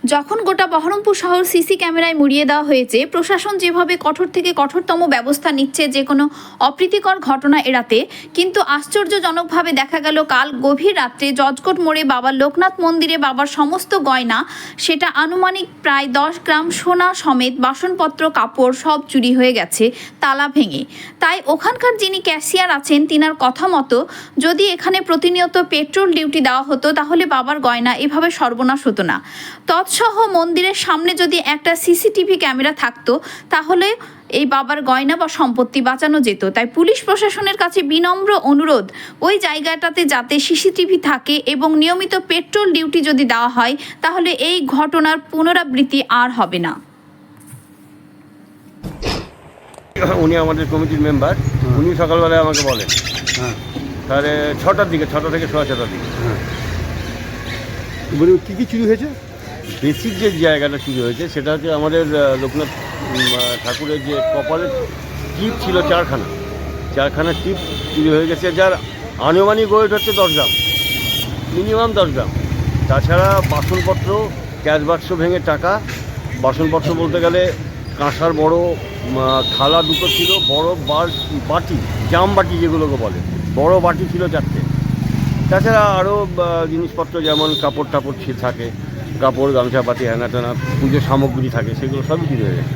যখন গোটা বহরমপুর শহর সিসি ক্যামেরায় মুড়িয়ে দেওয়া হয়েছে, প্রশাসন যেভাবে কঠোর থেকে কঠোরতম ব্যবস্থা নিচ্ছে যে কোনো অপ্রীতিকর ঘটনা এড়াতে, কিন্তু আশ্চর্যজনকভাবে দেখা গেল কাল গভীর রাত্রে জজকোট মোড়ে বাবার লোকনাথ মন্দিরে বাবার সমস্ত গয়না, সেটা আনুমানিক প্রায় 10 গ্রাম সোনা সমেত বাসনপত্র কাপড় সব চুরি হয়ে গেছে তালা ভেঙে। তাই ওখানকার যিনি ক্যাশিয়ার আছেন তিনার কথা মতো যদি এখানে প্রতিনিয়ত পেট্রোল ডিউটি দেওয়া হতো তাহলে বাবার গয়না এভাবে সর্বনাশ হতো না। তৎসহ মন্দিরের সামনে যদি একটা সিসিটিভি ক্যামেরা থাকতো তাহলে এই বাবার গয়না বা সম্পত্তি বাঁচানো যেত। তাই পুলিশ প্রশাসনের কাছে বিনম্র অনুরোধ, ওই জায়গাটাতে যাতে সিসিটিভি থাকে এবং নিয়মিত পেট্রোল ডিউটি যদি দেওয়া হয় তাহলে এই ঘটনার পুনরাবৃত্তি আর হবে না। উনি আমাদের কমিটির মেম্বার, উনি সকালবেলায় আমাকে বলেন তাহলে 6টার দিকে, 6টা থেকে 6:30টার দিকে। বলি কী কী চুরি হয়েছে? বেসিক যে জায়গাটা চুরি হয়েছে সেটা হচ্ছে আমাদের লোকনাথ ঠাকুরের যে কপালের টিপ ছিল 4খানা টিপ চুরি হয়ে গেছে, যার আনুমানিক ওয়েট হচ্ছে 10 গ্রাম, মিনিমাম 10 গ্রাম। তাছাড়া বাসনপত্র, ক্যাশ বাক্স ভেঙে টাকা, বাসনপত্র বলতে গেলে কাঁসার বড় থালা দুটো ছিল, বড় বাটি, জাম বাটি যেগুলোকে বলে, বড় বাটি ছিল 4টে। তাছাড়া আরও জিনিসপত্র যেমন কাপড় টাপড় থাকে, কাপড় গামছা পাতি হ্যানা টানা পুজোর সামগ্রী থাকে, সেগুলো সবই চুরি হয়ে গেছে।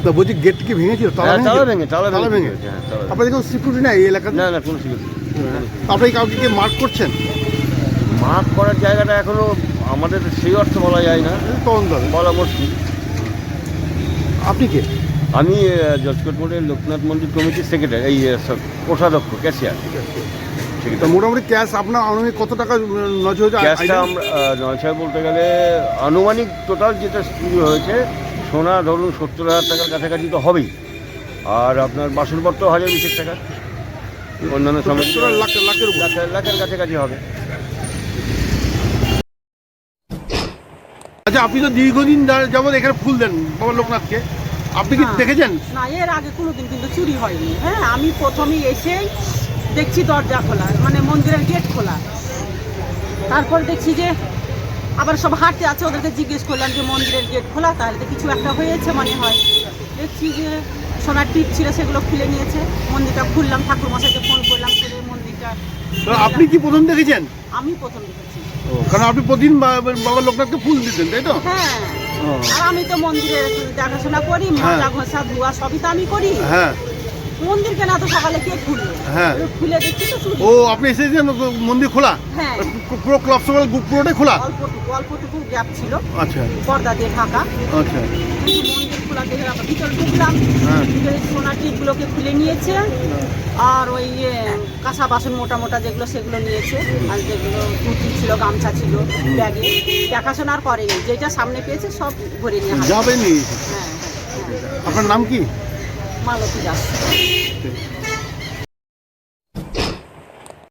তা বলছি গেট কি ভেঙেছিল? তালা ভেঙে হ্যাঁ, আপনাদের কোনো সিকিউরিটি নাই এই এলাকাতে? না, কোনো সিকিউরিটি। আপনি কাউকে কি মার্ক করছেন? মার্ক করার জায়গাটা এখনও আমাদের সেই অর্থ বলা যায় না, তদন্ত বলা মুশকিল। আপনি কে? আমি জজকোট মোড়ের লোকনাথ মন্দির কমিটির সেক্রেটারি, এই কোষাধ্যক্ষ, ক্যাশিয়ার। তো মোটামুটি ক্যাশ আপনার আনুমানিক কত টাকা নজর হয়েছে? ক্যাশটা আমরা নয় বলতে গেলে আনুমানিক টোটাল যেটা চুরি হয়েছে সোনা ধরুন 70,000 টাকার কাছাকাছি তো হবেই, আর আপনার বাসনপত্র 1,020 টাকা, অন্যান্য সময় লাখের কাছাকাছি হবে। আচ্ছা, আপনি তো দীর্ঘদিন যাবত এখানে ফুল দেন বাবা লোকনাথকে, আপনি কি দেখেছেন? না, এর আগে কোনোদিন কিন্তু চুরি হয়নি। হ্যাঁ, আমি প্রথমেই এসেই দেখছি দরজা খোলা, মানে মন্দিরের গেট খোলা। তারপর দেখছি যে আবার সব হাঁটতে আছে, ওদেরকে জিজ্ঞেস করলাম যে মন্দিরের গেট খোলা, তাহলে তো কিছু একটা হয়েছে মনে হয়। দেখছি যে সোনার টিপ ছিল, সেগুলো খুলে নিয়েছে। মন্দিরটা খুললাম, ঠাকুরমশাইকে ফোন করলাম, করে মন্দিরটা। আপনি কি প্রথম দেখেছেন? আমি প্রথম দেখেছি। কারণ আপনি প্রতিদিন বাবা লোকনাথকে ফুল দিতেন, তাই তো? হ্যাঁ, আর আমি তো মন্দিরের দেখাশোনা করি, মাজা ঘষা ধোয়া সবই তো আমি করি। হ্যাঁ, মন্দির কেনা তো সকালে কে খুললো? হ্যাঁ, খুলে দেখছি তো চুরি। ও আপনি এসেছেন মন্দির খোলা? হ্যাঁ, পুরো ক্লাব সকাল পুরোটাই খোলা? অল্পটুকু গ্যাপ ছিল, আচ্ছা পর্দা দিয়ে ঢাকা। আচ্ছা, কিন্তু মন্দির খোলা দেখে আমরা ভিতরে ঢুকলাম, ভিতরে সোনার টিপগুলোকে খুলে নিয়েছে, আর ওই কাঁসা বাসন মোটা মোটা যেগুলো সেগুলো নিয়েছে, আর যেগুলো ধুতি ছিল, গামছা ছিল ব্যাগে, দেখাশোনার করেনি, যেটা সামনে পেয়েছে সব ভরে নিয়ে যাবেনি। হ্যাঁ, আপনার নাম কি? মালতী দাস।